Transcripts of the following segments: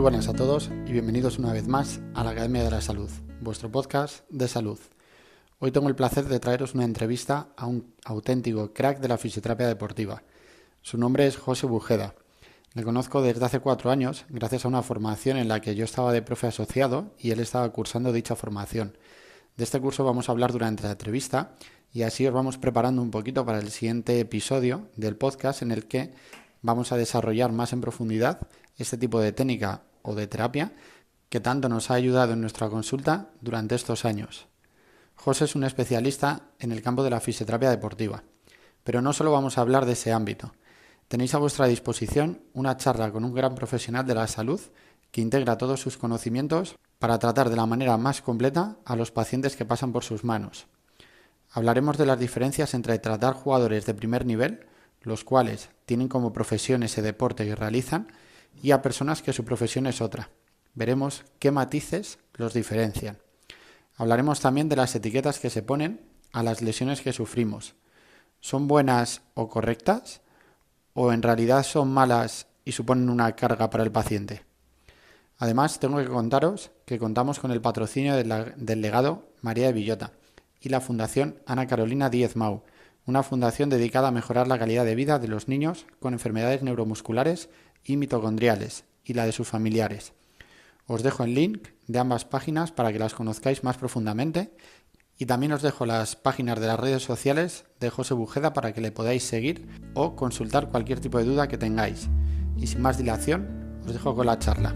buenas a todos y bienvenidos una vez más a la Academia de la Salud, vuestro podcast de salud. Hoy tengo el placer de traeros una entrevista a un auténtico crack de la fisioterapia deportiva. Su nombre es José Bujeda. Le conozco desde hace 4 años gracias a una formación en la que yo estaba de profe asociado y él estaba cursando dicha formación. De este curso vamos a hablar durante la entrevista y así os vamos preparando un poquito para el siguiente episodio del podcast en el que vamos a desarrollar más en profundidad este tipo de técnica o de terapia que tanto nos ha ayudado en nuestra consulta durante estos años. José es un especialista en el campo de la fisioterapia deportiva, pero no solo vamos a hablar de ese ámbito. Tenéis a vuestra disposición una charla con un gran profesional de la salud que integra todos sus conocimientos para tratar de la manera más completa a los pacientes que pasan por sus manos. Hablaremos de las diferencias entre tratar jugadores de primer nivel, los cuales tienen como profesión ese deporte que realizan, y a personas que su profesión es otra. Veremos qué matices los diferencian. Hablaremos también de las etiquetas que se ponen a las lesiones que sufrimos. ¿Son buenas o correctas? ¿O en realidad son malas y suponen una carga para el paciente? Además, tengo que contaros que contamos con el patrocinio del legado María de Villota y la Fundación Ana Carolina Díez Mau, una fundación dedicada a mejorar la calidad de vida de los niños con enfermedades neuromusculares y mitocondriales y la de sus familiares. Os dejo el link de ambas páginas para que las conozcáis más profundamente y también os dejo las páginas de las redes sociales de José Bujeda para que le podáis seguir o consultar cualquier tipo de duda que tengáis. Y sin más dilación, os dejo con la charla.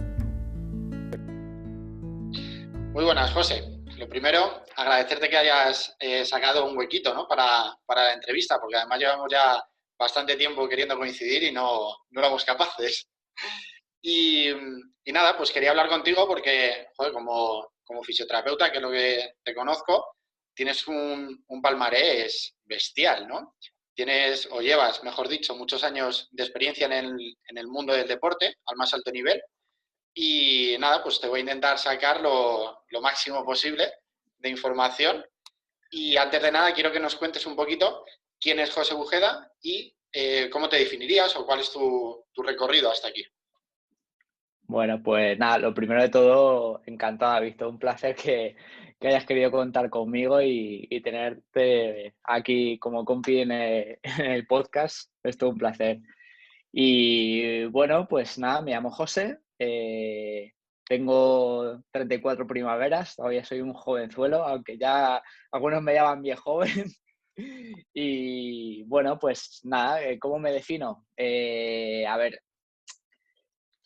Muy buenas, José. Lo primero, agradecerte que hayas sacado un huequito, ¿no? para la entrevista, porque además llevamos ya bastante tiempo queriendo coincidir y no éramos capaces. Y, y nada, pues quería hablar contigo porque, joder, como fisioterapeuta, que es lo que te conozco, tienes un palmarés bestial, ¿no? Tienes, o llevas, mejor dicho, muchos años de experiencia en el mundo del deporte al más alto nivel. Y nada, pues te voy a intentar sacar lo máximo posible de información. Y antes de nada, quiero que nos cuentes un poquito quién es José Bujeda y cómo te definirías o cuál es tu recorrido hasta aquí. Bueno, pues nada, lo primero de todo, encantado, visto, un placer que hayas querido contar conmigo y tenerte aquí como compi en el podcast, es todo un placer. Y bueno, pues nada, me llamo José, tengo 34 primaveras, todavía soy un jovenzuelo, aunque ya algunos me llaman bien joven. Y bueno, pues nada, ¿cómo me defino? A ver,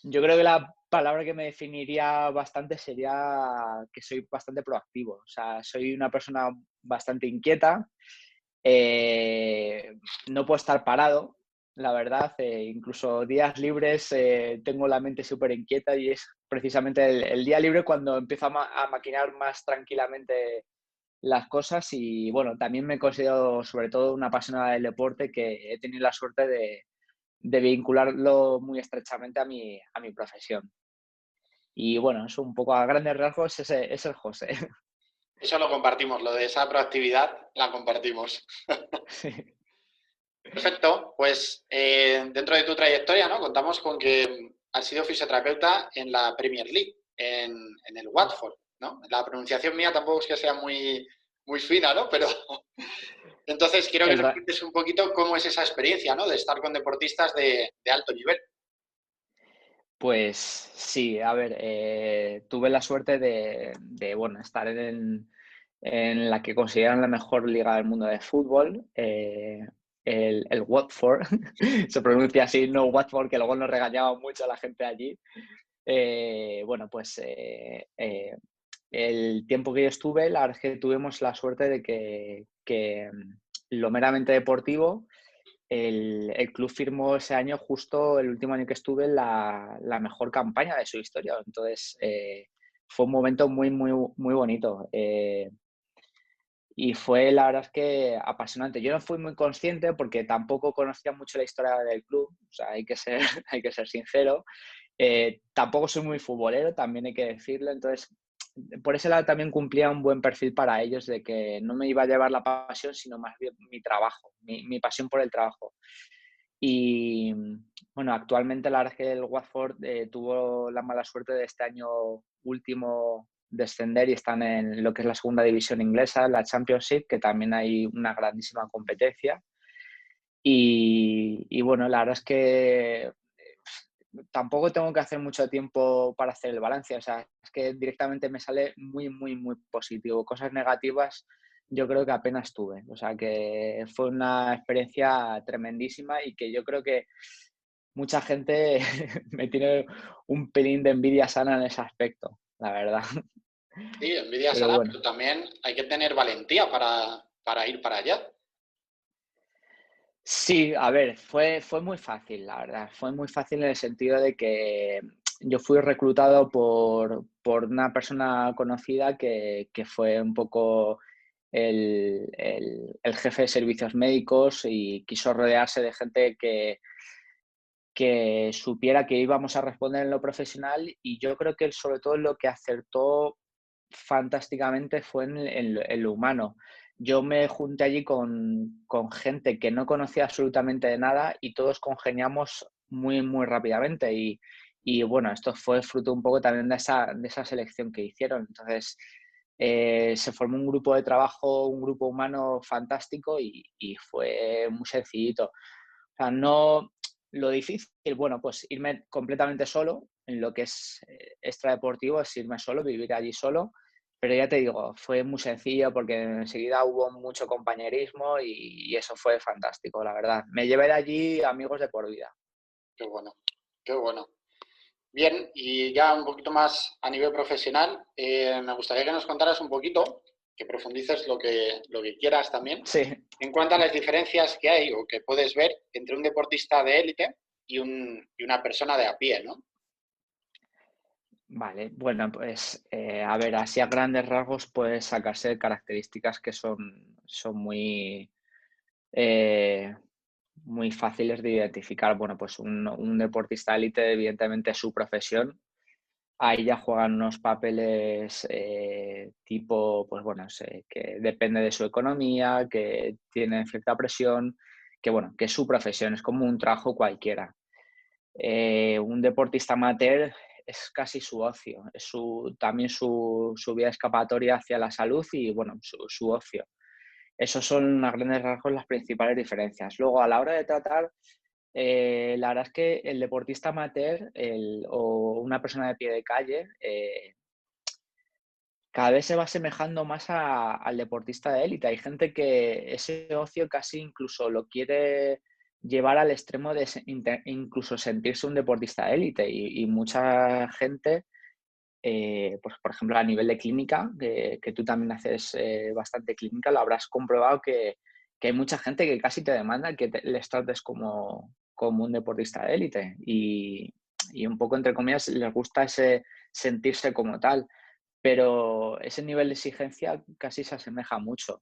yo creo que la palabra que me definiría bastante sería que soy bastante proactivo. O sea, soy una persona bastante inquieta. eh, no puedo estar parado, la verdad. Incluso días libres tengo la mente súper inquieta y es precisamente el día libre cuando empiezo a maquinar más tranquilamente las cosas. Y bueno, también me considero sobre todo una apasionada del deporte que he tenido la suerte de vincularlo muy estrechamente a mi profesión. Y bueno, es un poco a grandes rasgos, ese es el José. Eso lo compartimos, lo de esa proactividad la compartimos. Sí. Perfecto, pues dentro de tu trayectoria, ¿no? Contamos con que has sido fisioterapeuta en la Premier League, en el Watford, ¿no? La pronunciación mía tampoco es que sea muy fina, ¿no? Pero entonces quiero que En nos ra- cuentes un poquito cómo es esa experiencia, ¿no? De estar con deportistas de alto nivel. Pues sí, a ver, tuve la suerte bueno, estar en la que consideran la mejor liga del mundo de fútbol, el Watford, se pronuncia así, no Watford, que luego nos regañaba mucho a la gente allí. Bueno, pues el tiempo que yo estuve, la verdad es que tuvimos la suerte de que lo meramente deportivo, el club firmó ese año, justo el último año que estuve, la mejor campaña de su historia. Entonces, fue un momento muy bonito. Y fue, la verdad es que apasionante. Yo no fui muy consciente porque tampoco conocía mucho la historia del club, o sea, hay que ser, hay que ser sincero. Tampoco soy muy futbolero, también hay que decirlo. Entonces, por ese lado también cumplía un buen perfil para ellos de que no me iba a llevar la pasión, sino más bien mi trabajo, mi pasión por el trabajo. Y Bueno, actualmente la verdad es que el Watford tuvo la mala suerte de este año último descender y están en lo que es la segunda división inglesa, la Championship, que también hay una grandísima competencia. Y bueno, la verdad es que tampoco tengo que hacer mucho tiempo para hacer el balance. O sea, es que directamente me sale muy, muy, muy positivo. Cosas negativas yo creo que apenas tuve. O sea, que fue una experiencia tremendísima y que yo creo que mucha gente me tiene un pelín de envidia sana en ese aspecto, la verdad. Sí, envidia Pero sana, bueno. pero también hay que tener valentía para ir para allá. Sí, a ver, fue muy fácil, la verdad. Fue muy fácil en el sentido de que yo fui reclutado por una persona conocida que fue un poco el jefe de servicios médicos y quiso rodearse de gente que supiera que íbamos a responder en lo profesional y yo creo que él sobre todo lo que acertó fantásticamente fue en lo humano. Yo me junté allí con gente que no conocía absolutamente de nada y todos congeniamos muy, muy rápidamente y bueno, esto fue fruto un poco también de esa selección que hicieron. Entonces, se formó un grupo de trabajo, un grupo humano fantástico y fue muy sencillito. O sea, no, lo difícil, bueno, pues irme completamente solo en lo que es extradeportivo, es irme solo, vivir allí solo, pero ya te digo, fue muy sencillo porque enseguida hubo mucho compañerismo y eso fue fantástico, la verdad. Me llevé de allí amigos de por vida. Qué bueno, qué bueno. Bien, y ya un poquito más a nivel profesional, me gustaría que nos contaras un poquito, que profundices lo que quieras también, Sí, en cuanto a las diferencias que hay o que puedes ver entre un deportista de élite y una persona de a pie, ¿no? vale. Bueno, pues a ver, así a grandes rasgos puedes sacarse características que son eh, muy fáciles de identificar. Bueno, pues un deportista élite, evidentemente, es su profesión. Ahí ya juegan unos papeles tipo, pues bueno, que depende de su economía, que tiene cierta presión, que bueno, que es su profesión, es como un trabajo cualquiera. Un deportista amateur es casi su ocio, es también su vía escapatoria hacia la salud y bueno, su ocio. Esos son a grandes rasgos las principales diferencias. Luego, a la hora de tratar, la verdad es que el deportista amateur o una persona de pie de calle cada vez se va asemejando más al deportista de élite. Hay gente que ese ocio casi incluso lo quiere llevar al extremo de incluso sentirse un deportista de élite y mucha gente pues por ejemplo, a nivel de clínica, que tú también haces bastante clínica, lo habrás comprobado que hay mucha gente que casi te demanda que les trates como un deportista de élite y un poco, entre comillas, les gusta ese sentirse como tal, pero ese nivel de exigencia casi se asemeja mucho.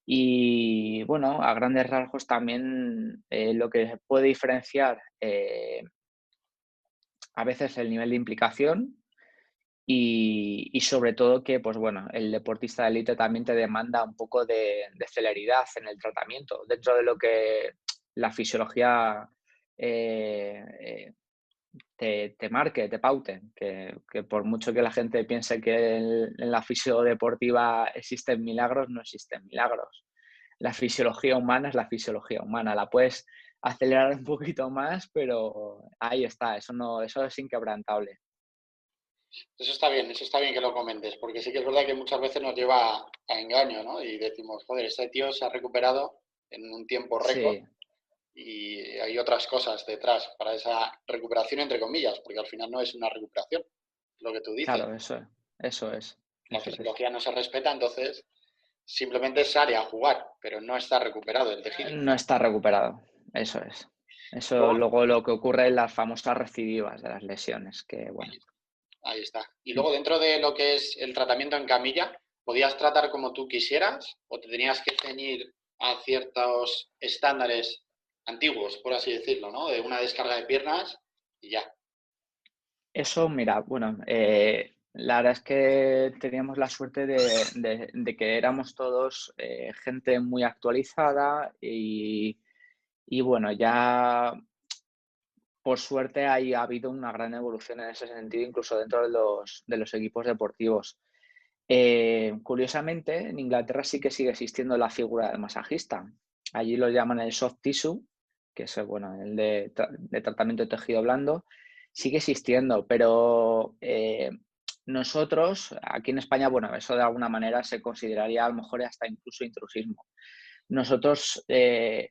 Y bueno, a grandes rasgos también lo que puede diferenciar a veces el nivel de implicación y sobre todo que, pues bueno, el deportista de élite también te demanda un poco de celeridad en el tratamiento, dentro de lo que la fisiología te marque, te paute, que por mucho que la gente piense que en la fisiodeportiva existen milagros, no existen milagros. La fisiología humana es la fisiología humana, la puedes acelerar un poquito más, pero ahí está, eso no, eso es inquebrantable. Eso está bien que lo comentes, porque sí que es verdad que muchas veces nos lleva a engaño, ¿no? Y decimos, joder, este tío se ha recuperado en un tiempo récord Sí, y hay otras cosas detrás para esa recuperación, entre comillas, porque al final no es una recuperación, lo que tú dices. claro, eso es, La eso es. fisiología no se respeta, entonces simplemente sale a jugar, pero no está recuperado el tejido. No está recuperado, eso es. Eso Luego, luego lo que ocurre en las famosas recidivas de las lesiones, que bueno. ahí está. Y Mm. luego, dentro de lo que es el tratamiento en camilla, ¿podías tratar como tú quisieras o te tenías que ceñir a ciertos estándares antiguos, por así decirlo, ¿no? De una descarga de piernas y ya. Eso, mira, bueno, la verdad es que teníamos la suerte de que éramos todos gente muy actualizada y bueno, ya por suerte ha habido una gran evolución en ese sentido, incluso dentro de los equipos deportivos. Curiosamente, en Inglaterra sí que sigue existiendo la figura del masajista. Allí lo llaman el soft tissue, que es bueno, el de tratamiento de tejido blando. Sigue existiendo, pero nosotros, aquí en España, bueno, eso de alguna manera se consideraría a lo mejor hasta incluso intrusismo. Nosotros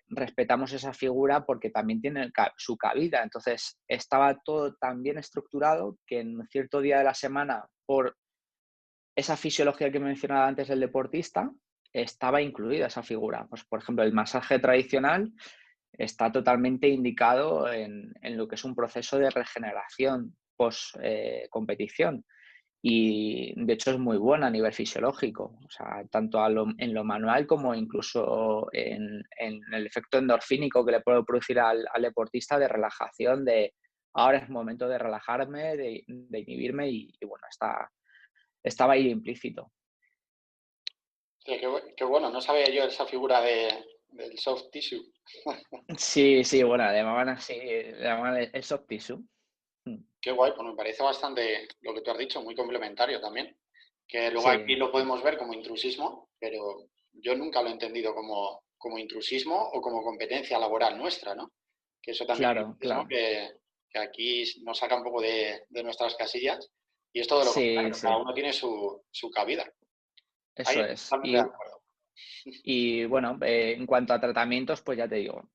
respetamos esa figura porque también tiene su cabida. Entonces, estaba todo tan bien estructurado que en cierto día de la semana, por esa fisiología que mencionaba antes del deportista, estaba incluida esa figura. Pues, por ejemplo, el masaje tradicional está totalmente indicado en lo que es un proceso de regeneración post competición. Y de hecho es muy buena a nivel fisiológico, o sea, tanto en lo manual como incluso en el efecto endorfínico que le puede producir al deportista de relajación, de ahora es momento de relajarme, de inhibirme y bueno, estaba ahí implícito. Sí, qué bueno, no sabía yo esa figura del soft tissue. Sí, sí, bueno, le llamaban así, le llamaban el soft tissue. Mm. Qué guay, pues me parece bastante lo que tú has dicho, muy complementario también. Que luego Sí, aquí lo podemos ver como intrusismo, pero yo nunca lo he entendido como intrusismo o como competencia laboral nuestra, ¿no? Que eso también es claro, intrusismo claro. que aquí nos saca un poco de nuestras casillas y es todo lo Sí, contrario, cada sí, uno tiene su cabida. Ahí eso estoy es. totalmente de acuerdo. Y bueno, en cuanto a tratamientos, pues ya te digo,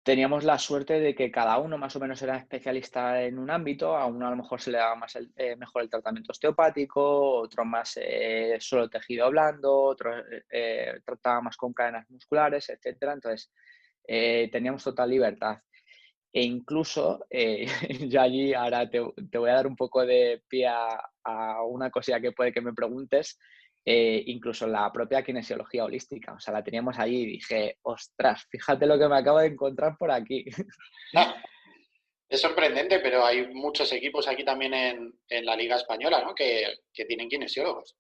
teníamos la suerte de que cada uno más o menos era especialista en un ámbito. A uno a lo mejor se le daba más mejor el tratamiento osteopático, otro más solo tejido blando, otro trataba más con cadenas musculares, etcétera. Entonces, teníamos total libertad. E incluso, yo allí ahora te voy a dar un poco de pie a una cosilla que puede que me preguntes, incluso la propia kinesiología holística. O sea, la teníamos allí y dije, ostras, fíjate lo que me acabo de encontrar por aquí. Es sorprendente, pero hay muchos equipos aquí también en la Liga Española, ¿no? Que tienen kinesiólogos.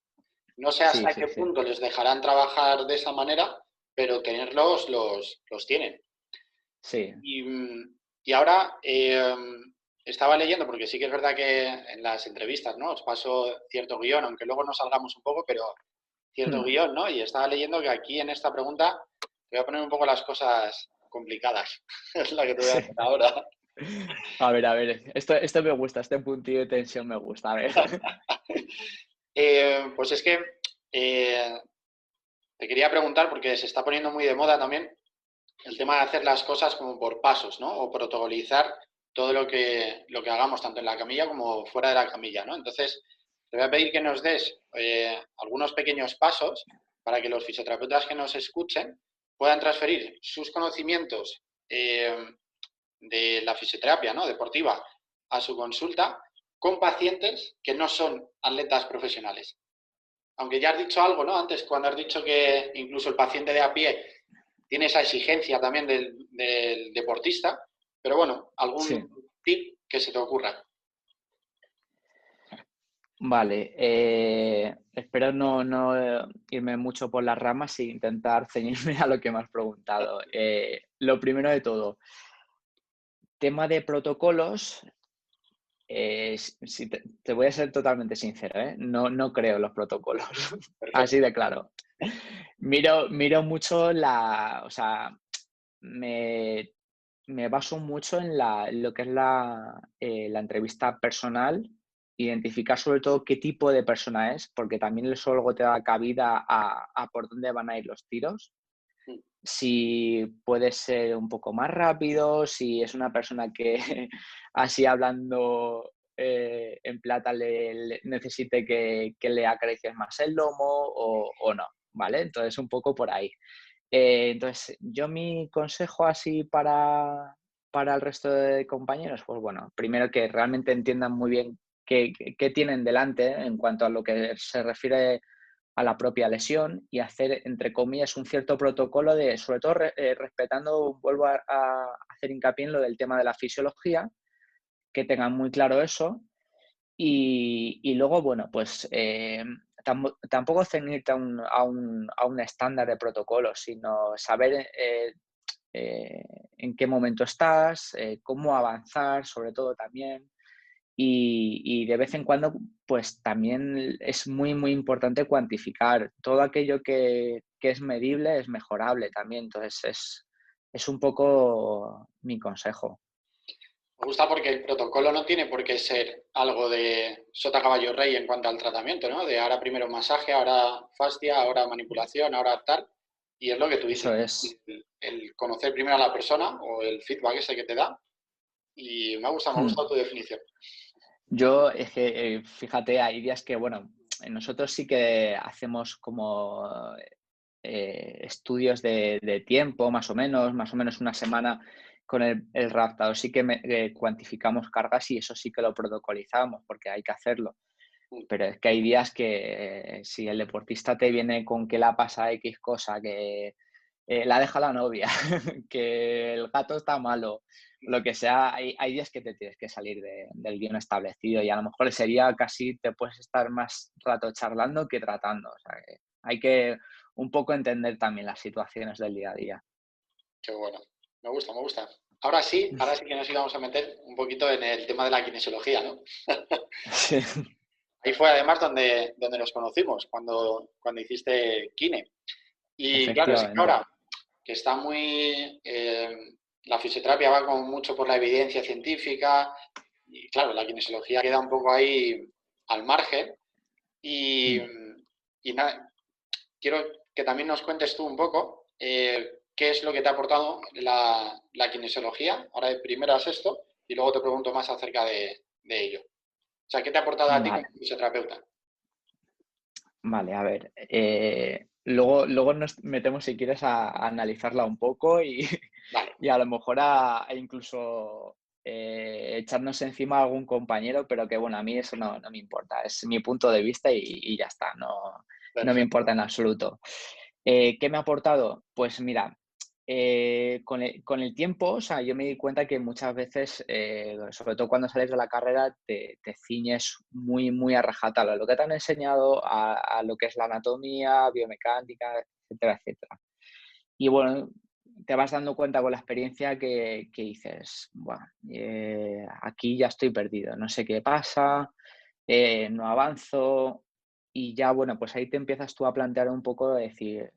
No sé Sí, hasta sí, qué sí. punto les dejarán trabajar de esa manera, pero tenerlos los tienen. Sí. Y, y ahora estaba leyendo, porque sí que es verdad que en las entrevistas, ¿no? Os paso cierto guión, aunque luego nos salgamos un poco, pero cierto Hmm. guión, ¿no? Y estaba leyendo que aquí en esta pregunta te voy a poner un poco las cosas complicadas. Es la que te voy a Sí. hacer ahora. A ver, esto me gusta, este puntillo de tensión me gusta, a ver. Pues es que eh, te quería preguntar, porque se está poniendo muy de moda también, el tema de hacer las cosas como por pasos, ¿no? O protocolizar todo lo que hagamos, tanto en la camilla como fuera de la camilla, ¿no? Entonces, te voy a pedir que nos des algunos pequeños pasos para que los fisioterapeutas que nos escuchen puedan transferir sus conocimientos de la fisioterapia, ¿no? Deportiva a su consulta con pacientes que no son atletas profesionales. Aunque ya has dicho algo, ¿no? Antes, cuando has dicho que incluso el paciente de a pie tiene esa exigencia también del deportista, pero bueno, Sí. algún tip que se te ocurra. Vale, espero no irme mucho por las ramas e intentar ceñirme a lo que me has preguntado. Lo primero de todo, tema de protocolos, si te voy a ser totalmente sincero, ¿eh? No creo en los protocolos, así Perfecto. de claro. Miro mucho o sea, me, me baso mucho en lo que es la entrevista personal, identificar sobre todo qué tipo de persona es, porque también eso luego te da cabida a por dónde van a ir los tiros. Si puede ser un poco más rápido, si es una persona que así hablando en plata necesite que le acaricies más el lomo o no, ¿vale? Entonces un poco por ahí. Entonces, yo mi consejo así para el resto de compañeros, pues bueno, primero que realmente entiendan muy bien qué tienen delante en cuanto a lo que se refiere a la propia lesión y hacer, entre comillas, un cierto protocolo de, sobre todo respetando, vuelvo a hacer hincapié en lo del tema de la fisiología, que tengan muy claro eso y luego, bueno, pues tampoco ceñirte a un estándar de protocolo, sino saber en qué momento estás, cómo avanzar, sobre todo también. Y de vez en cuando, pues también es muy, muy importante cuantificar. Todo aquello que es medible es mejorable también. Entonces, es un poco mi consejo. Me gusta porque el protocolo no tiene por qué ser algo de sota caballo rey en cuanto al tratamiento, ¿no? De ahora primero masaje, ahora fascia, ahora manipulación, ahora tal. Y es lo que tú Eso dices, es. el conocer primero a la persona o el feedback ese que te da. Y me ha Hmm. gustado tu definición. Yo, es que, fíjate, hay días que, bueno, nosotros sí que hacemos como estudios de tiempo, más o menos una semana con el raptador. Sí que cuantificamos cargas y eso sí que lo protocolizamos porque hay que hacerlo. Pero es que hay días que si el deportista te viene con que la pasa X cosa, que la deja la novia, que el gato está malo, lo que sea, hay días que te tienes que salir del guión establecido y a lo mejor ese día casi te puedes estar más rato charlando que tratando. O sea, que hay que un poco entender también las situaciones del día a día. Qué bueno. Me gusta, me gusta. Ahora sí que nos íbamos a meter un poquito en el tema de la kinesiología, ¿no? Sí, Ahí fue además donde nos conocimos, cuando hiciste kine. Y claro, es que efectivamente. ahora que está muy... la fisioterapia va como mucho por la evidencia científica y claro, la kinesiología queda un poco ahí al margen. Y, Mm. y nada, quiero que también nos cuentes tú un poco qué es lo que te ha aportado la kinesiología, ahora de primero a sexto, y luego te pregunto más acerca de ello. O sea, ¿qué te ha aportado a ti como Vale. fisioterapeuta? Vale, a ver. Luego nos metemos, si quieres, a analizarla un poco y, Vale, y a lo mejor a incluso echarnos encima a algún compañero, pero que bueno, a mí eso no me importa. Es mi punto de vista y ya está. No me perfecto. importa en absoluto. ¿Qué me ha aportado? Pues mira, con el tiempo, o sea, yo me di cuenta que muchas veces, sobre todo cuando sales de la carrera, te ciñes muy, muy a rajatabla, lo que te han enseñado, a lo que es la anatomía, biomecánica, etcétera, etcétera. Y bueno, te vas dando cuenta con la experiencia que dices, bueno, aquí ya estoy perdido, no sé qué pasa, no avanzo, y ya, bueno, pues ahí te empiezas tú a plantear un poco de decir,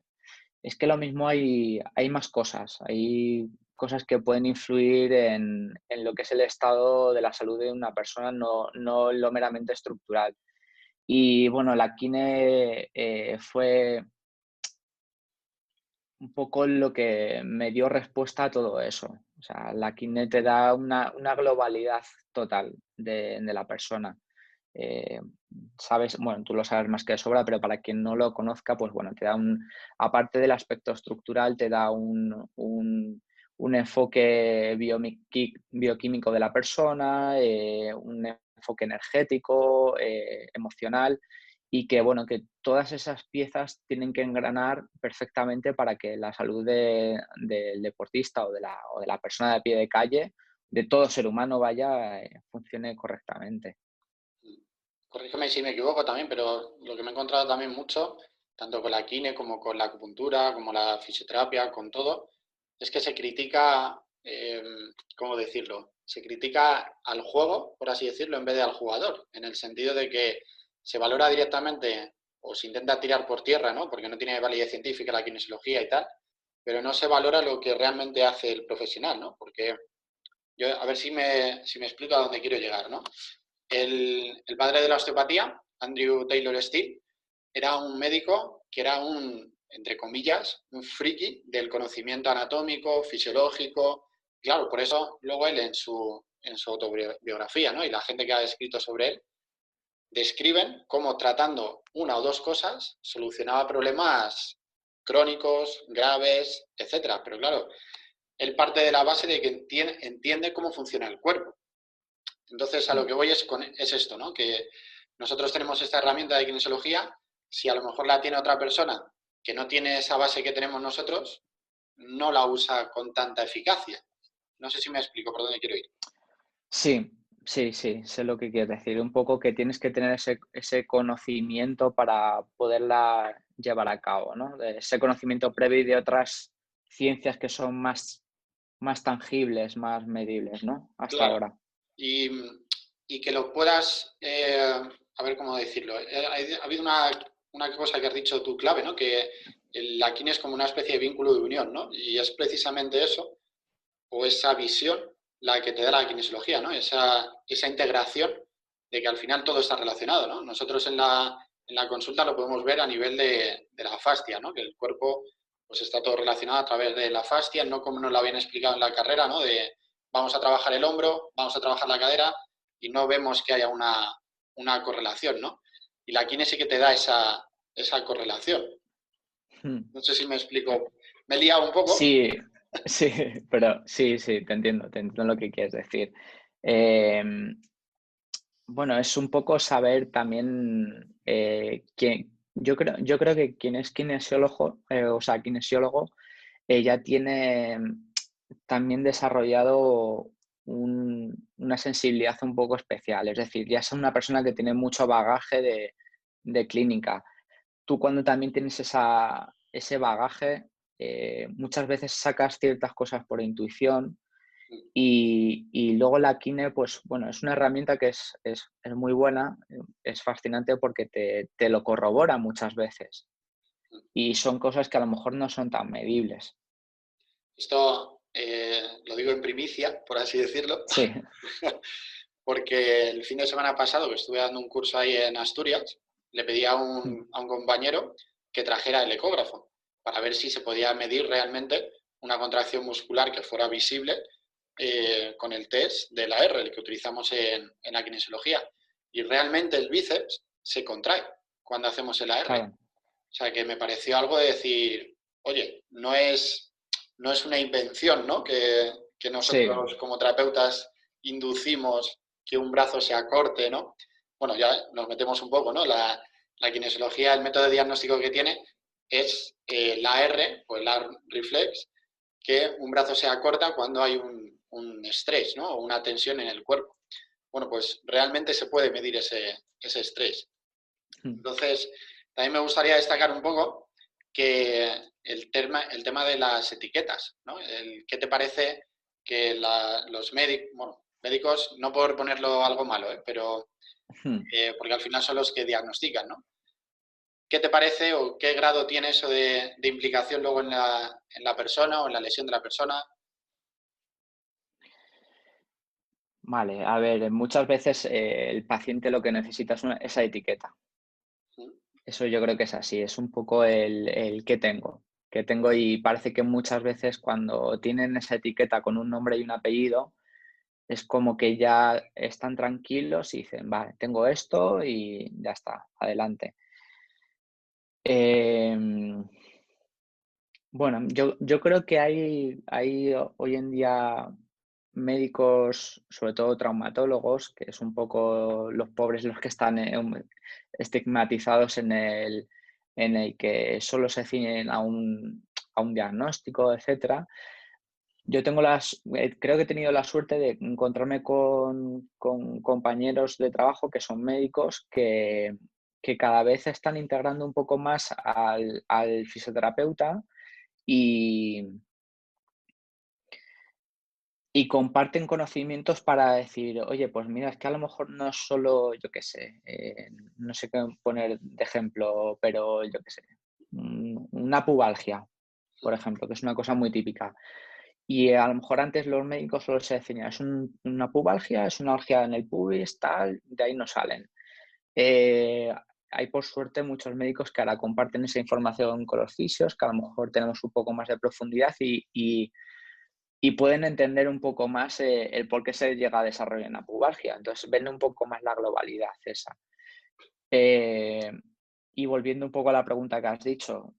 es que lo mismo hay más cosas, hay cosas que pueden influir en lo que es el estado de la salud de una persona, no lo meramente estructural. Y bueno, la kine fue un poco lo que me dio respuesta a todo eso. O sea, la kine te da una globalidad total de la persona. Eh, sabes, bueno, tú lo sabes más que de sobra, pero para quien no lo conozca, pues bueno, te da aparte del aspecto estructural, te da un enfoque bioquímico de la persona, un enfoque energético, emocional, y que bueno, que todas esas piezas tienen que engranar perfectamente para que la salud del deportista o de la persona de pie de calle, de todo ser humano, vaya, funcione correctamente. Corrígeme si me equivoco también, pero lo que me he encontrado también mucho, tanto con la kine como con la acupuntura, como la fisioterapia, con todo, es que se critica, ¿cómo decirlo? Se critica al juego, por así decirlo, en vez de al jugador, en el sentido de que se valora directamente o se intenta tirar por tierra, ¿no? Porque no tiene validez científica la kinesiología y tal, pero no se valora lo que realmente hace el profesional, ¿no? Porque yo, a ver si me explico a dónde quiero llegar, ¿no? El padre de la osteopatía, Andrew Taylor Still, era un médico que era entre comillas, un friki del conocimiento anatómico, fisiológico. Claro, por eso luego él en su autobiografía, ¿no? Y la gente que ha escrito sobre él, describen cómo tratando una o dos cosas solucionaba problemas crónicos, graves, etcétera. Pero claro, él parte de la base de que entiende cómo funciona el cuerpo. Entonces, a lo que voy es esto, ¿no? Que nosotros tenemos esta herramienta de kinesiología, si a lo mejor la tiene otra persona que no tiene esa base que tenemos nosotros, no la usa con tanta eficacia. No sé si me explico por dónde quiero ir. Sí, sí, sí, sé lo que quieres decir. Un poco que tienes que tener ese conocimiento para poderla llevar a cabo, ¿no? Ese conocimiento previo y de otras ciencias que son más más tangibles, más medibles, ¿no? Hasta Claro. ahora. Y, y que lo puedas, a ver cómo decirlo. Ha habido una cosa que has dicho tú clave, ¿no? Que la quine es como una especie de vínculo de unión, ¿no? Y es precisamente eso, o esa visión, la que te da la kinesiología, ¿no? Esa integración de que al final todo está relacionado, ¿no? Nosotros en la consulta lo podemos ver a nivel de la fascia, ¿no? Que el cuerpo pues está todo relacionado a través de la fascia, no como nos lo habían explicado en la carrera, ¿no? De vamos a trabajar el hombro, vamos a trabajar la cadera y no vemos que haya una correlación, ¿no? Y la kine sí que te da esa correlación. Hmm. No sé si me explico. Me he liado un poco. Sí, sí, pero sí, te entiendo lo que quieres decir. Eh, bueno, es un poco saber también yo creo que quien es kinesiólogo, kinesiólogo, ya tiene también desarrollado una sensibilidad un poco especial. Es decir, ya es una persona que tiene mucho bagaje de clínica. Tú cuando también tienes ese bagaje, muchas veces sacas ciertas cosas por intuición y luego la Kine, pues bueno, es una herramienta que es muy buena, es fascinante porque te lo corrobora muchas veces y son cosas que a lo mejor no son tan medibles. Esto lo digo en primicia, por así decirlo, Sí. porque el fin de semana pasado que estuve dando un curso ahí en Asturias, le pedí a un compañero que trajera el ecógrafo para ver si se podía medir realmente una contracción muscular que fuera visible con el test de la R, el que utilizamos en la kinesiología. Y realmente el bíceps se contrae cuando hacemos el AR. Claro, O sea, que me pareció algo de decir, oye, no es una invención, ¿no? Que sí, nosotros como terapeutas inducimos que un brazo se acorte, ¿no? Bueno, ya nos metemos un poco, ¿no? La kinesiología, el método de diagnóstico que tiene es la R, o el arm reflex, que un brazo se acorta cuando hay un estrés, ¿no? O una tensión en el cuerpo. Bueno, pues realmente se puede medir ese estrés. Entonces, también me gustaría destacar un poco que el tema de las etiquetas, ¿no? ¿Qué te parece que los médicos, bueno, médicos, no por ponerlo algo malo, pero porque al final son los que diagnostican, ¿no? ¿Qué te parece o qué grado tiene eso de implicación luego en la persona o en la lesión de la persona? vale. A ver, muchas veces el paciente lo que necesita es esa etiqueta. Eso yo creo que es así, es un poco el qué tengo y parece que muchas veces cuando tienen esa etiqueta con un nombre y un apellido, es como que ya están tranquilos y dicen, vale, tengo esto y ya está, adelante. Em, bueno, yo creo que hay hoy en día médicos, sobre todo traumatólogos, que es un poco los pobres los que están estigmatizados en el que solo se ciñen a un diagnóstico, etcétera. Yo creo que he tenido la suerte de encontrarme con compañeros de trabajo que son médicos que cada vez están integrando un poco más al fisioterapeuta y, y comparten conocimientos para decir, oye, pues mira, es que a lo mejor no es solo, yo qué sé, no sé qué poner de ejemplo, pero yo qué sé, una pubalgia, por ejemplo, que es una cosa muy típica. Y a lo mejor antes los médicos solo se decían, es una pubalgia, es una algia en el pubis, tal, de ahí no salen. Eh, Hay por suerte muchos médicos que ahora comparten esa información con los fisios, que a lo mejor tenemos un poco más de profundidad y pueden entender un poco más el por qué se llega a desarrollar una pubalgia. Entonces ven un poco más la globalidad esa. Eh, y volviendo un poco a la pregunta que has dicho,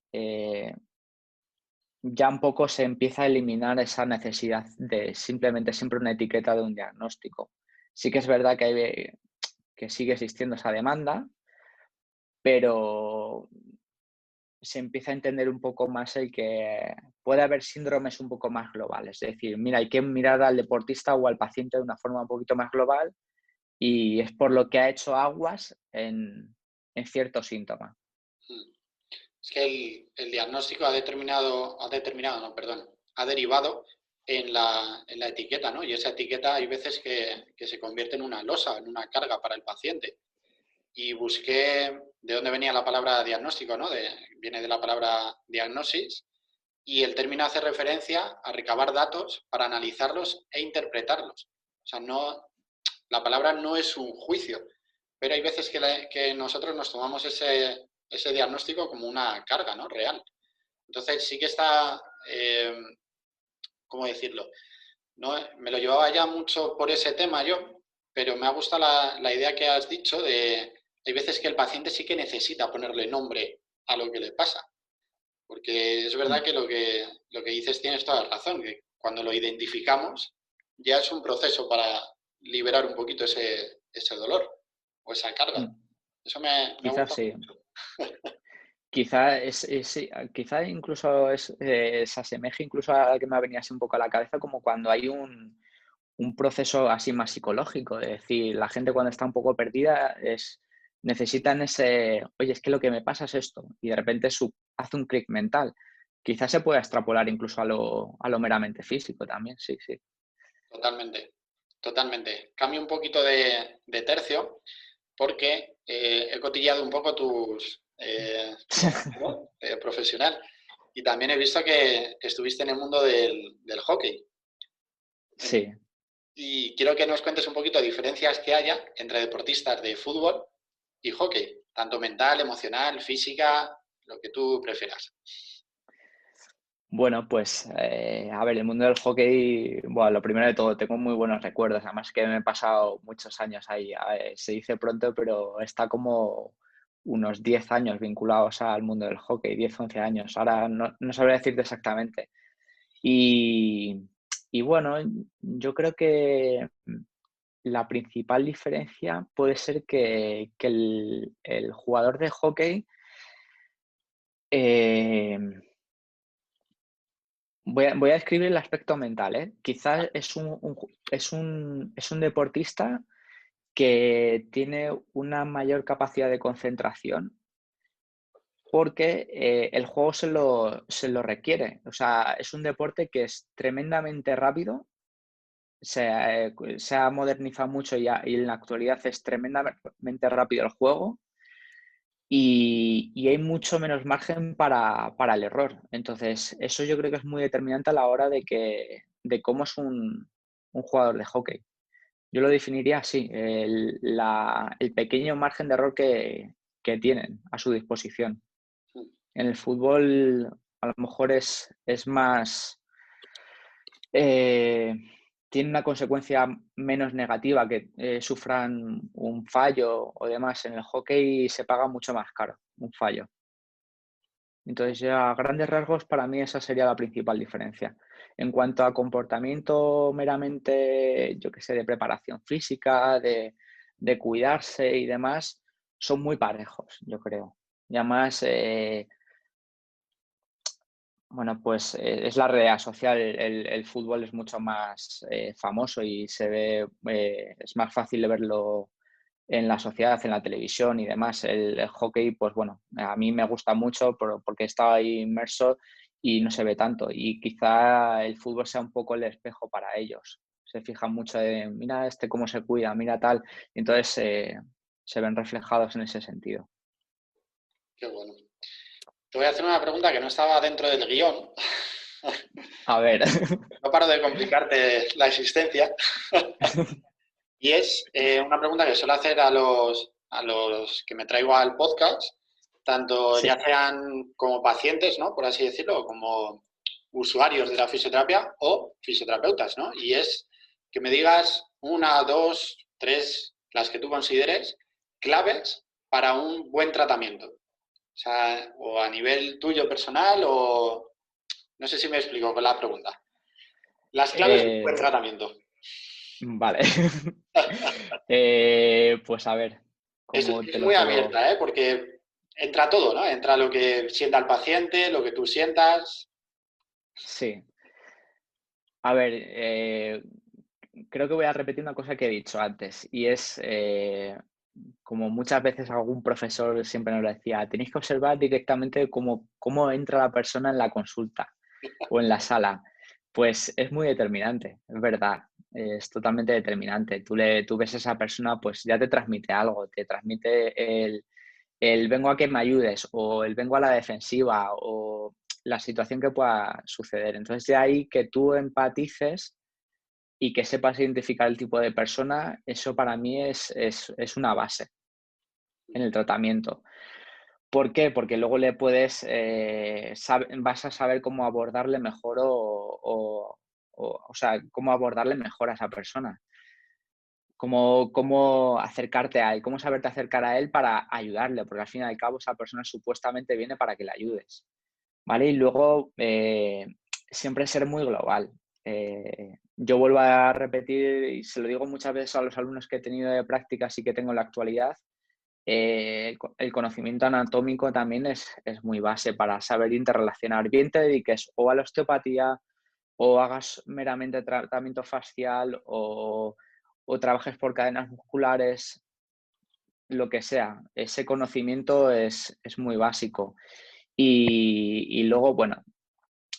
ya un poco se empieza a eliminar esa necesidad de simplemente siempre una etiqueta de un diagnóstico. Sí que es verdad que sigue existiendo esa demanda, pero se empieza a entender un poco más el que puede haber síndromes un poco más globales. Es decir, mira, hay que mirar al deportista o al paciente de una forma un poquito más global y es por lo que ha hecho aguas en ciertos síntomas. Es que el diagnóstico ha determinado, no, perdón, ha derivado en la etiqueta, ¿no? Y esa etiqueta hay veces que se convierte en una losa, en una carga para el paciente. Y busqué de dónde venía la palabra diagnóstico, ¿no? Viene de la palabra diagnosis, y el término hace referencia a recabar datos para analizarlos e interpretarlos. O sea, no, la palabra no es un juicio, pero hay veces que nosotros nos tomamos ese diagnóstico como una carga, ¿no? Real. Entonces sí que está, ¿cómo decirlo? No, me lo llevaba ya mucho por ese tema yo, pero me ha gustado la idea que has dicho de, hay veces que el paciente sí que necesita ponerle nombre a lo que le pasa. Porque es verdad que lo que dices tienes toda la razón, que cuando lo identificamos ya es un proceso para liberar un poquito ese dolor o esa carga. Mm. Eso me ha Quizás gustado sí. mucho. Quizá sí, quizá incluso se asemeje incluso a la que me ha venido así un poco a la cabeza, como cuando hay un proceso así más psicológico, es decir, la gente cuando está un poco perdida necesitan oye, es que lo que me pasa es esto, y de repente hace un clic mental. Quizás se pueda extrapolar incluso a lo meramente físico también, sí, sí. Totalmente, totalmente. Cambio un poquito de tercio porque he cotillado un poco tu pasado profesional y también he visto que estuviste en el mundo del hockey. Sí. Y quiero que nos cuentes un poquito de diferencias que haya entre deportistas de fútbol y hockey, tanto mental, emocional, física, lo que tú prefieras. Bueno, pues a ver, el mundo del hockey, bueno, lo primero de todo, tengo muy buenos recuerdos, además que me he pasado muchos años ahí. Se dice pronto, pero está como unos 10 años vinculados al mundo del hockey, 10 11 años. Ahora no sabría decirte exactamente. Y, y bueno, yo creo que la principal diferencia puede ser que el jugador de hockey eh, voy a describir el aspecto mental, ¿eh? Quizás es un deportista que tiene una mayor capacidad de concentración porque el juego se lo requiere. O sea, es un deporte que es tremendamente rápido, se ha modernizado mucho y en la actualidad es tremendamente rápido el juego y hay mucho menos margen para el error. Entonces, eso yo creo que es muy determinante a la hora de cómo es un jugador de hockey. Yo lo definiría así, el pequeño margen de error que tienen a su disposición. En el fútbol a lo mejor es más, eh, tiene una consecuencia menos negativa, que sufran un fallo o demás. En el hockey se paga mucho más caro un fallo. Entonces, ya a grandes rasgos, para mí esa sería la principal diferencia. En cuanto a comportamiento meramente, yo qué sé, de preparación física, de cuidarse y demás, son muy parejos, yo creo. Y además, bueno, pues es la realidad social. El fútbol es mucho más famoso y es más fácil de verlo en la sociedad, en la televisión y demás. El hockey, pues bueno, a mí me gusta mucho porque he estado ahí inmerso y no se ve tanto. Y quizá el fútbol sea un poco el espejo para ellos. Se fijan mucho en, mira este cómo se cuida, mira tal. Y entonces se ven reflejados en ese sentido. Qué bueno. Te voy a hacer una pregunta que no estaba dentro del guión. A ver, No paro de complicarte la existencia. Y es una pregunta que suelo hacer a los que me traigo al podcast, tanto ya sí. sean como pacientes, ¿no? Por así decirlo, o como usuarios de la fisioterapia o fisioterapeutas, ¿no? Y es que me digas una, dos, tres, las que tú consideres claves para un buen tratamiento. O sea, o a nivel tuyo personal o... No sé si me explico con la pregunta. Las claves de un buen Eh, tratamiento. vale. Pues a ver, Es, ¿cómo te es lo muy puedo...? abierta, ¿eh? Porque entra todo, ¿no? Entra lo que sienta el paciente, lo que tú sientas. Sí. A ver, creo que voy a repetir una cosa que he dicho antes y es, como muchas veces algún profesor siempre nos lo decía, tenéis que observar directamente cómo entra la persona en la consulta o en la sala. Pues es muy determinante, es verdad, es totalmente determinante. Tú ves a esa persona, pues ya te transmite algo, te transmite el vengo a que me ayudes o el vengo a la defensiva o la situación que pueda suceder. Entonces, de ahí que tú empatices y que sepas identificar el tipo de persona, eso para mí es una base en el tratamiento. ¿Por qué? Porque luego le puedes, vas a saber cómo abordarle mejor o sea, cómo abordarle mejor a esa persona. Cómo acercarte a él, cómo saberte acercar a él para ayudarle, porque al fin y al cabo esa persona supuestamente viene para que le ayudes, ¿vale? Y luego siempre ser muy global. Yo vuelvo a repetir, y se lo digo muchas veces a los alumnos que he tenido de prácticas y que tengo en la actualidad, el conocimiento anatómico también es muy base para saber interrelacionar. Bien te dediques o a la osteopatía o hagas meramente tratamiento facial o trabajes por cadenas musculares, lo que sea, ese conocimiento es muy básico. Y luego, bueno,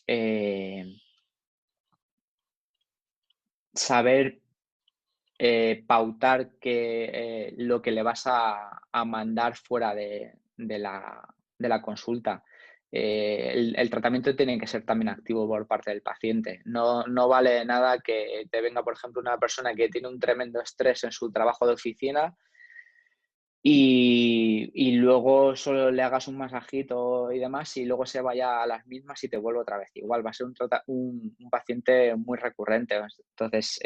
eh, saber pautar lo que le vas a mandar fuera de la consulta. El tratamiento tiene que ser también activo por parte del paciente. No vale de nada que te venga, por ejemplo, una persona que tiene un tremendo estrés en su trabajo de oficina y luego solo le hagas un masajito y demás y luego se vaya a las mismas y te vuelve otra vez. Igual va a ser un paciente muy recurrente. Entonces,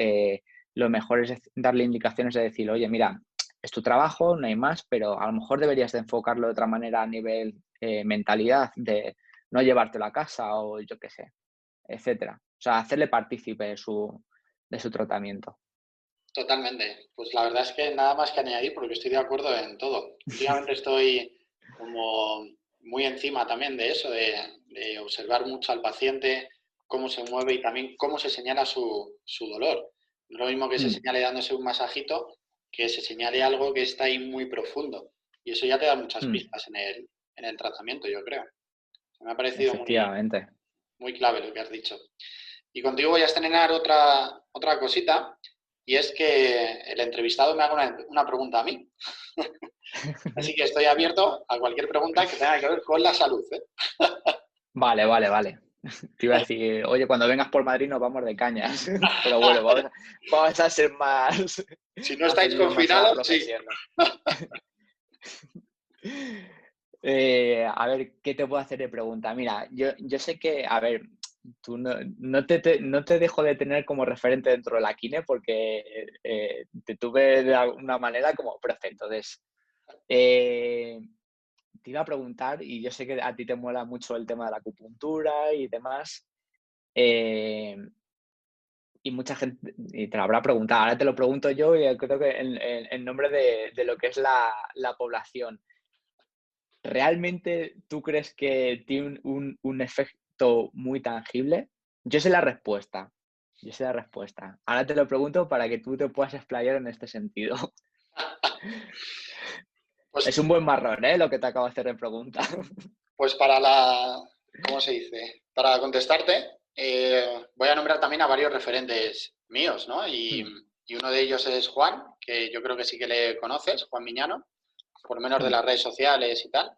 lo mejor es darle indicaciones de decir, oye, mira, es tu trabajo, no hay más, pero a lo mejor deberías de enfocarlo de otra manera a nivel mentalidad, de no llevártelo a casa o yo qué sé, etcétera. O sea, hacerle partícipe de su tratamiento. Totalmente. Pues la verdad es que nada más que añadir porque estoy de acuerdo en todo. Últimamente estoy como muy encima también de eso, de observar mucho al paciente, cómo se mueve y también cómo se señala su dolor. No es lo mismo que se Mm, señale dándose un masajito que se señale algo que está ahí muy profundo. Y eso ya te da muchas mm, pistas en el tratamiento, yo creo. Me ha parecido muy, efectivamente. muy clave lo que has dicho. Y contigo voy a estrenar otra cosita, y es que el entrevistado me haga una pregunta a mí. Así que estoy abierto a cualquier pregunta que tenga que ver con la salud, ¿eh? Vale, vale, vale. Te iba a decir, oye, cuando vengas por Madrid nos vamos de cañas. Pero bueno, vamos a ser más, Si no a estáis ceñirnos más a la confinados, sí. profesión, ¿no? A ver, ¿qué te puedo hacer de pregunta? Mira, yo sé que, a ver, tú no te dejo de tener como referente dentro de la kine porque te tuve de alguna manera como profe. Entonces, eh, te iba a preguntar, y yo sé que a ti te mola mucho el tema de la acupuntura y demás, eh, y mucha gente y te lo habrá preguntado. Ahora te lo pregunto yo y creo que en nombre de lo que es la población. ¿Realmente tú crees que tiene un efecto muy tangible? Yo sé la respuesta. Yo sé la respuesta. Ahora te lo pregunto para que tú te puedas explayar en este sentido. Es Pues, un buen marrón, ¿eh? Lo que te acabo de hacer de pregunta. pues para la, ¿cómo se dice? Para contestarte, voy a nombrar también a varios referentes míos, ¿no? Mm, Y uno de ellos es Juan, que yo creo que sí que le conoces, Juan Miñano, por lo menos de mm, las redes sociales y tal.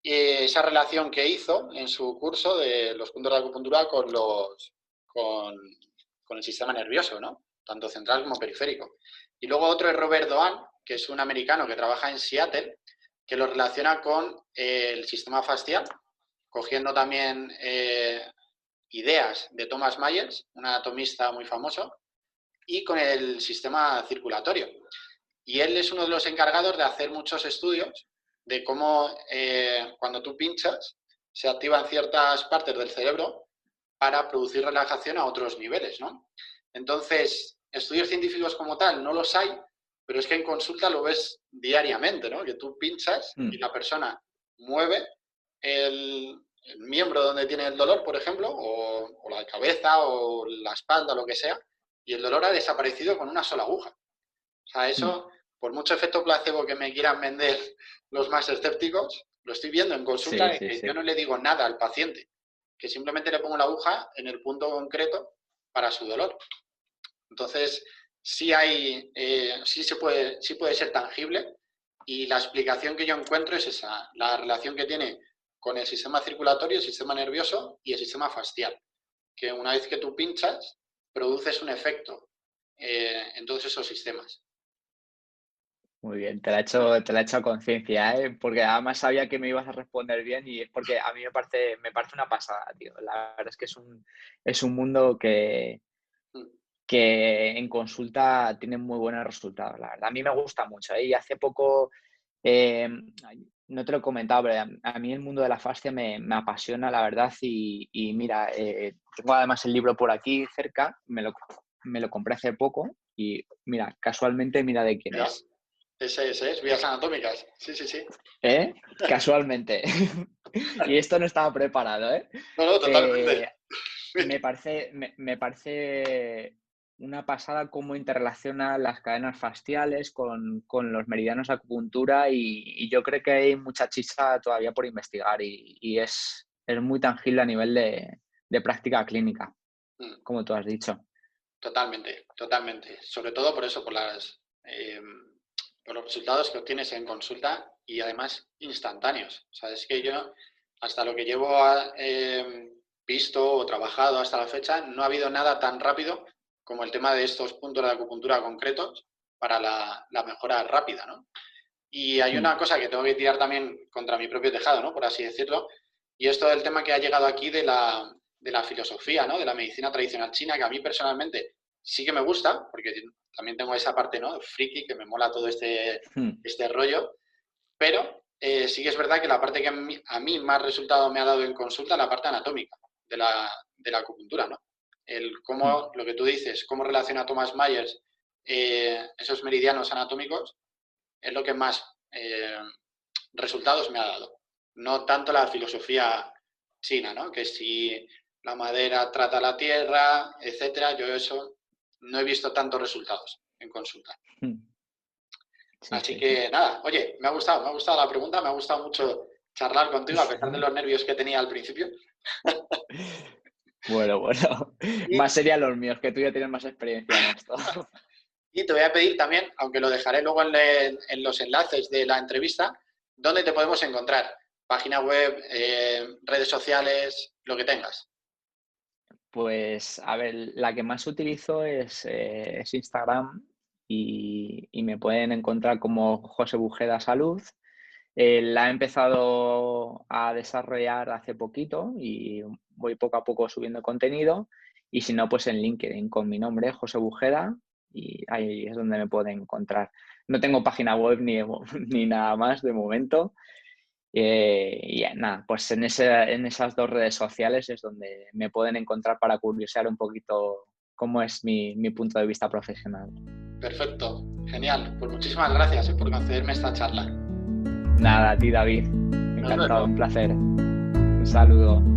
Y esa relación que hizo en su curso de los puntos de acupuntura con, con el sistema nervioso, ¿no? Tanto central como periférico. Y luego otro es Robert Doan, que es un americano que trabaja en Seattle, que lo relaciona con el sistema facial, cogiendo también ideas de Thomas Myers, un anatomista muy famoso, y con el sistema circulatorio. Y él es uno de los encargados de hacer muchos estudios de cómo cuando tú pinchas se activan ciertas partes del cerebro para producir relajación a otros niveles, ¿no? Entonces, estudios científicos como tal no los hay, pero es que en consulta lo ves diariamente, ¿no? Que tú pinchas y mm. la persona mueve el miembro donde tiene el dolor, por ejemplo, o la cabeza o la espalda, lo que sea, y el dolor ha desaparecido con una sola aguja. O sea, Mm. eso, por mucho efecto placebo que me quieran vender los más escépticos, lo estoy viendo en consulta Sí, de sí, que yo sí. no le digo nada al paciente, que simplemente le pongo la aguja en el punto concreto para su dolor. Entonces, sí puede ser tangible, y la explicación que yo encuentro es esa, la relación que tiene con el sistema circulatorio, el sistema nervioso y el sistema fascial, que una vez que tú pinchas, produces un efecto en todos esos sistemas. Muy bien, te la he hecho a conciencia, ¿eh? Porque además sabía que me ibas a responder bien y es porque a mí me parece una pasada, tío. La verdad es que es un mundo que en consulta tiene muy buenos resultados, la verdad. A mí me gusta mucho, ¿eh? Y hace poco, eh, no te lo he comentado, pero a mí el mundo de la fascia me apasiona, la verdad. Y mira, tengo además el libro por aquí cerca, me lo compré hace poco y mira, casualmente, mira de quién Mira, es. ese es Vías Anatómicas. Sí, sí, sí. ¿Eh? Casualmente. Y esto no estaba preparado, ¿eh? No, totalmente. Me parece una pasada cómo interrelaciona las cadenas fasciales con los meridianos de acupuntura y yo creo que hay mucha chicha todavía por investigar y es muy tangible a nivel de práctica clínica, como tú has dicho. Totalmente, totalmente. Sobre todo por eso, por los resultados que obtienes en consulta y además instantáneos. O sea, es que yo, hasta lo que llevo visto o trabajado hasta la fecha, no ha habido nada tan rápido como el tema de estos puntos de acupuntura concretos para la mejora rápida, ¿no? Y hay una cosa que tengo que tirar también contra mi propio tejado, ¿no? Por así decirlo, y esto del tema que ha llegado aquí de la filosofía, ¿no? De la medicina tradicional china, que a mí personalmente sí que me gusta, porque también tengo esa parte, ¿no? Friki, que me mola todo este rollo, pero sí que es verdad que la parte que a mí más resultado me ha dado en consulta, la parte anatómica de la acupuntura, ¿no? Lo que tú dices, cómo relaciona Thomas Myers esos meridianos anatómicos, es lo que más resultados me ha dado. No tanto la filosofía china, ¿no? Que si la madera trata la tierra, etcétera, yo eso no he visto tantos resultados en consulta. Sí, Así sí. que nada, oye, me ha gustado la pregunta, me ha gustado mucho charlar contigo a pesar de los nervios que tenía al principio. Bueno, más serían los míos, que tú ya tienes más experiencia en esto. Y te voy a pedir también, aunque lo dejaré luego en los enlaces de la entrevista, ¿dónde te podemos encontrar? Página web, redes sociales, lo que tengas. Pues, a ver, la que más utilizo es Instagram y me pueden encontrar como José Bujeda Salud. La he empezado a desarrollar hace poquito y voy poco a poco subiendo contenido. Y si no, pues en LinkedIn con mi nombre, José Bujeda, y ahí es donde me pueden encontrar. No tengo página web ni nada más de momento. Y nada, pues en esas dos redes sociales es donde me pueden encontrar para curiosear un poquito cómo es mi punto de vista profesional. Perfecto, genial. Pues muchísimas gracias por concederme esta charla. Nada, a ti, David. Encantado, un placer. Un saludo.